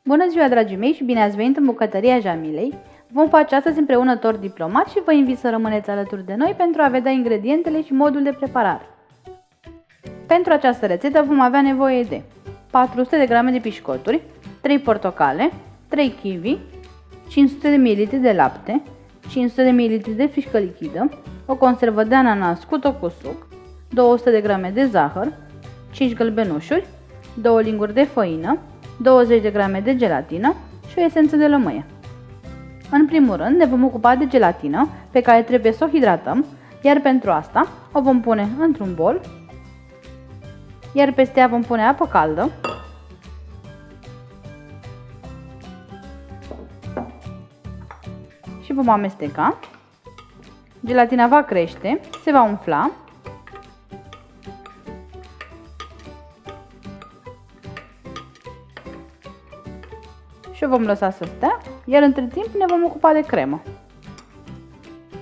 Bună ziua, dragii mei, și bine ați venit în bucătăria Jamilei. Vom face astăzi împreună tort diplomat și vă invit să rămâneți alături de noi pentru a vedea ingredientele și modul de preparare. Pentru această rețetă vom avea nevoie de 400 de grame de pișcoturi, 3 portocale, 3 kiwi, 500 de ml de lapte, 500 de ml de frișcă lichidă, o conservă de ananas scută cu suc, 200 de grame de zahăr, 5 gălbenușuri, 2 linguri de făină, 20 de grame de gelatină și o esență de lămâie. În primul rând ne vom ocupa de gelatină, pe care trebuie să o hidratăm, iar pentru asta o vom pune într-un bol, iar peste ea vom pune apă caldă și vom amesteca. Gelatina va crește, se va umfla și o vom lăsa să stea, iar între timp ne vom ocupa de cremă.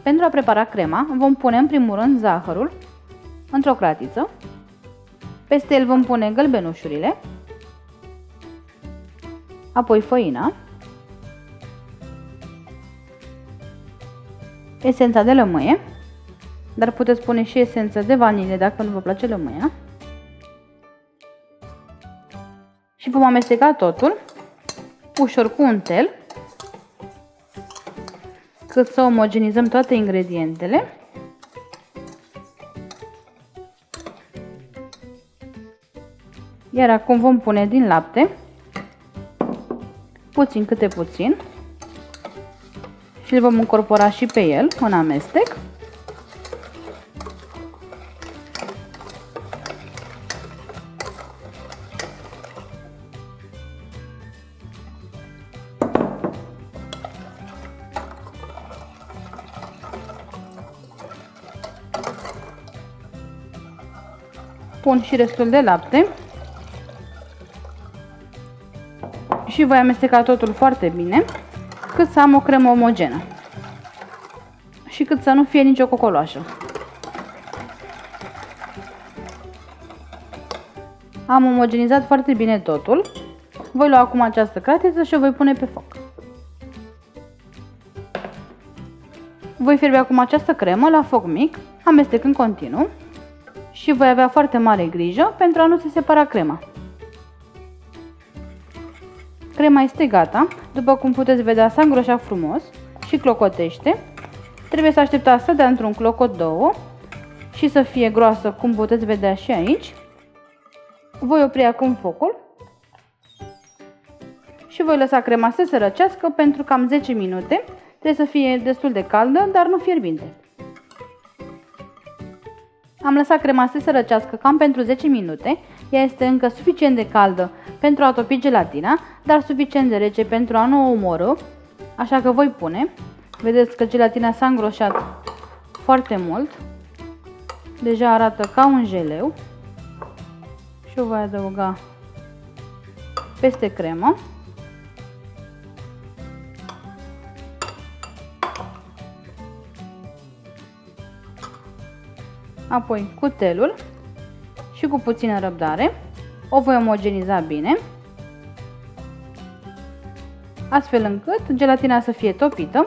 Pentru a prepara crema, vom pune în primul rând zahărul într-o cratiță, peste el vom pune gălbenușurile, apoi făina, esența de lămâie, dar puteți pune și esență de vanilie dacă nu vă place lămâia, și vom amesteca totul ușor cu un tel, cât să omogenizăm toate ingredientele. Iar acum vom pune din lapte, puțin câte puțin, și îl vom încorpora și pe el în amestec. Pun și restul de lapte și voi amesteca totul foarte bine, cât să am o cremă omogenă și cât să nu fie nicio cocoloașă. Am omogenizat foarte bine totul. Voi lua acum această cratiță și o voi pune pe foc. Voi fierbe acum această cremă la foc mic, amestecând continuu, și voi avea foarte mare grijă pentru a nu se separa crema. Crema este gata, după cum puteți vedea s-a îngroșat frumos și clocotește. Trebuie să așteptați să dea într-un clocot 2 și să fie groasă, cum puteți vedea și aici. Voi opri acum focul și voi lăsa crema să se răcească pentru cam 10 minute. Trebuie să fie destul de caldă, dar nu fierbinte. Am lăsat crema să se răcească cam pentru 10 minute. Ea este încă suficient de caldă pentru a topi gelatina, dar suficient de rece pentru a nu o omorî, așa că voi pune. Vedeți că gelatina s-a îngroșat foarte mult. Deja arată ca un jeleu și o voi adăuga peste cremă. Apoi cu telul și cu puțină răbdare o voi omogeniza bine, astfel încât gelatina să fie topită.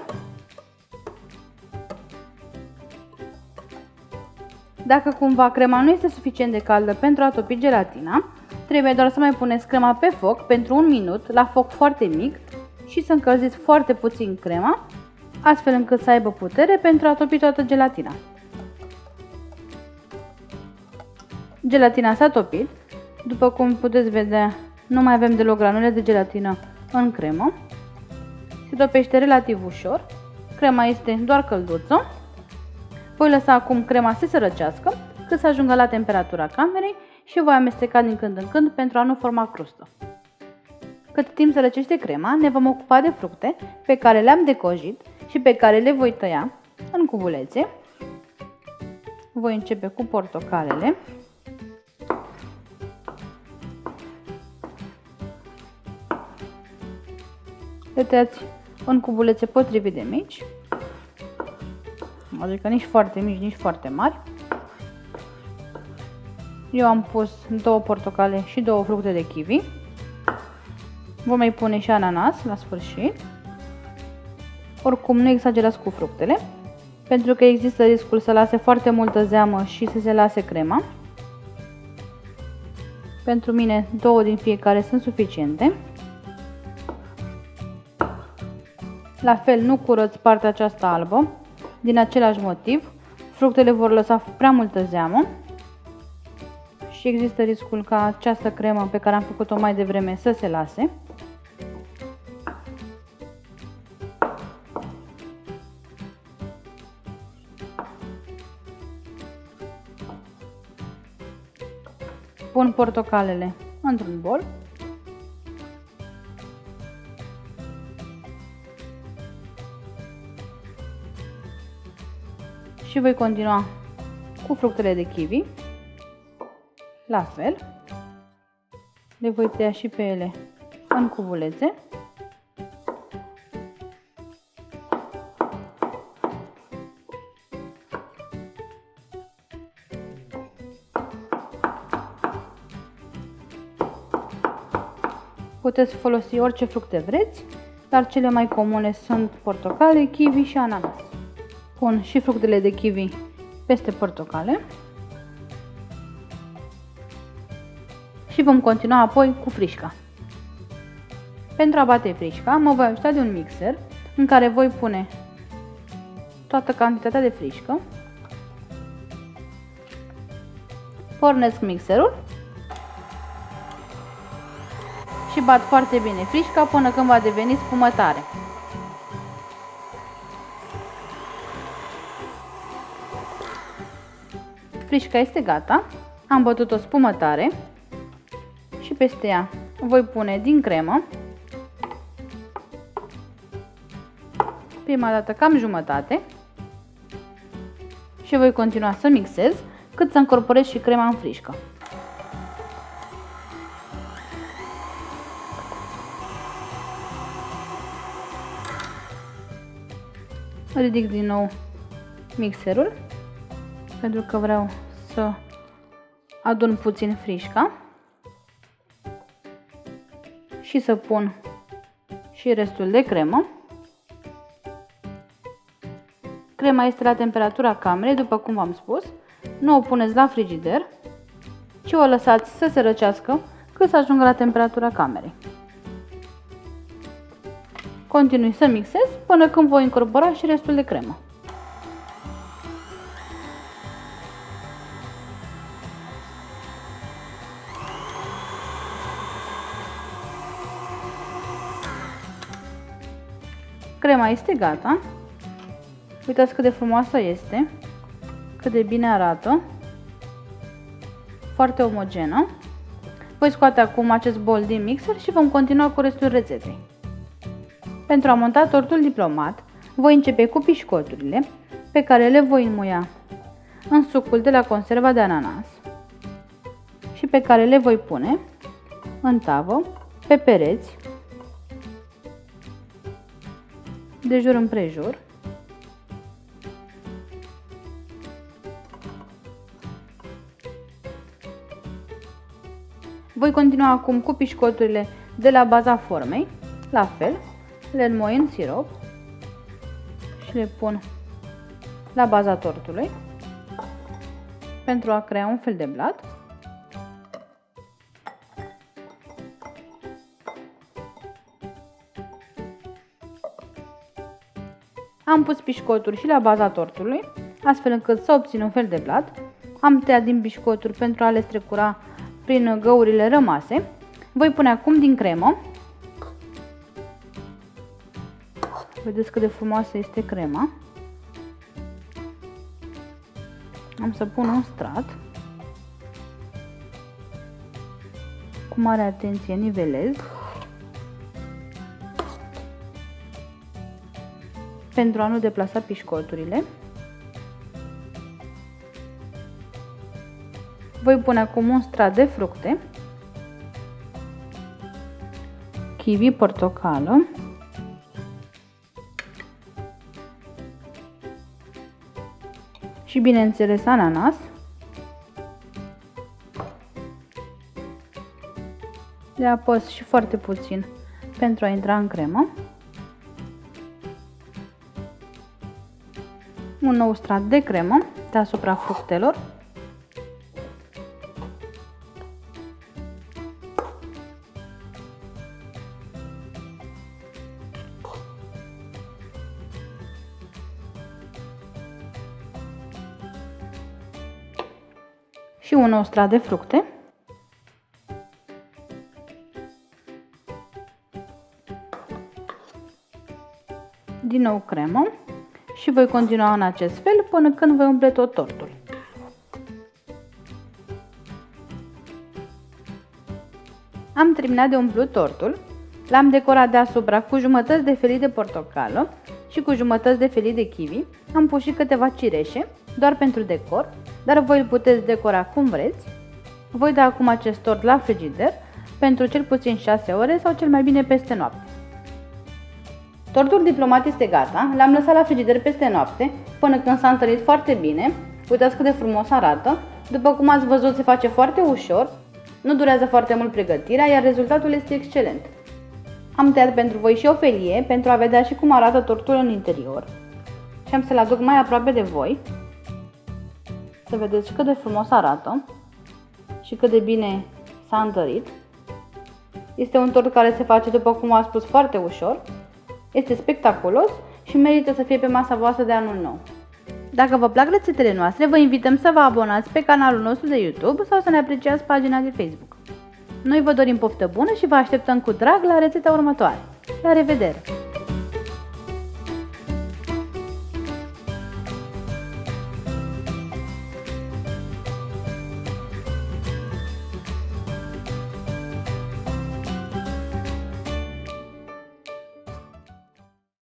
Dacă cumva crema nu este suficient de caldă pentru a topi gelatina, trebuie doar să mai puneți crema pe foc pentru 1 minut la foc foarte mic și să încălziți foarte puțin crema, astfel încât să aibă putere pentru a topi toată gelatina. Gelatina s-a topit. După cum puteți vedea, nu mai avem deloc granule de gelatină în cremă. Se topește relativ ușor. Crema este doar călduță. Voi lăsa acum crema să se răcească, cât să ajungă la temperatura camerei și voi amesteca din când în când pentru a nu forma crustă. Cât timp se răcește crema, ne vom ocupa de fructe pe care le-am decojit și pe care le voi tăia în cubulețe. Voi începe cu portocalele. Le tăiați în cubulețe potrivit de mici, adică nici foarte mici, nici foarte mari. Eu am pus 2 portocale și 2 fructe de kiwi. Vom mai pune și ananas la sfârșit. Oricum nu exagerați cu fructele, pentru că există riscul să lase foarte multă zeamă și să se lase crema. Pentru mine 2 din fiecare sunt suficiente. La fel nu curăț partea aceasta albă, din același motiv. Fructele vor lăsa prea multă zeamă și există riscul ca această cremă pe care am făcut-o mai devreme să se lase. Pun portocalele într-un bol. Și voi continua cu fructele de kiwi. La fel. Le voi tăia și pe ele în cubulețe. Puteți folosi orice fructe vreți, dar cele mai comune sunt portocale, kiwi și ananas. Pun și fructele de kiwi peste portocale. Și vom continua apoi cu frișca. Pentru a bate frișca, mă voi ajuta de un mixer în care voi pune toată cantitatea de frișcă. Pornesc mixerul și bat foarte bine frișca până când va deveni spumătare. Frișca este gata, am bătut o spumătare și peste ea voi pune din cremă. Prima dată cam jumătate și voi continua să mixez cât să încorporez și crema în frișcă. Ridic din nou mixerul pentru că vreau să adun puțin frișca și să pun și restul de cremă. Crema este la temperatura camerei, după cum v-am spus. Nu o puneți la frigider, ci o lăsați să se răcească cât să ajungă la temperatura camerei. Continui să mixez până când voi incorpora și restul de cremă. Crema este gata. Uitați cât de frumoasă este, cât de bine arată, foarte omogenă. Voi scoate acum acest bol din mixer și vom continua cu restul rețetei. Pentru a monta tortul diplomat, voi începe cu pișcoturile, pe care le voi înmuia în sucul de la conserva de ananas și pe care le voi pune în tavă, pe pereți, de jur împrejur. Voi continua acum cu pișcoturile de la baza formei, la fel, le înmoi în sirop și le pun la baza tortului pentru a crea un fel de blat. Am pus pișcoturi și la baza tortului, astfel încât să obțin un fel de blat. Am tăiat din pișcoturi pentru a le strecura prin găurile rămase. Voi pune acum din cremă. Vedeți cât de frumoasă este crema. Am să pun un strat. Cu mare atenție nivelez. Pentru a nu deplasa pișcoturile. Voi pune acum un strat de fructe. Kiwi, portocală. Și bineînțeles ananas. Le apăs și foarte puțin pentru a intra în cremă. Un nou strat de cremă deasupra fructelor. Și un nou strat de fructe. Din nou cremă și voi continua în acest fel până când voi umple tot tortul. Am terminat de umplut tortul, l-am decorat deasupra cu jumătăți de felii de portocală și cu jumătăți de felii de kiwi. Am pus și câteva cireșe, doar pentru decor, dar voi îl puteți decora cum vreți. Voi da acum acest tort la frigider pentru cel puțin 6 ore sau cel mai bine peste noapte. Tortul diplomat este gata, l-am lăsat la frigider peste noapte până când s-a întărit foarte bine. Uitați cât de frumos arată, după cum ați văzut se face foarte ușor, nu durează foarte mult pregătirea, iar rezultatul este excelent. Am tăiat pentru voi și o felie pentru a vedea și cum arată tortul în interior și am să-l aduc mai aproape de voi să vedeți cât de frumos arată și cât de bine s-a întărit. Este un tort care se face, după cum am spus, foarte ușor. Este spectaculos și merită să fie pe masa voastră de anul nou. Dacă vă plac rețetele noastre, vă invităm să vă abonați pe canalul nostru de YouTube sau să ne apreciați pagina de Facebook. Noi vă dorim poftă bună și vă așteptăm cu drag la rețeta următoare. La revedere!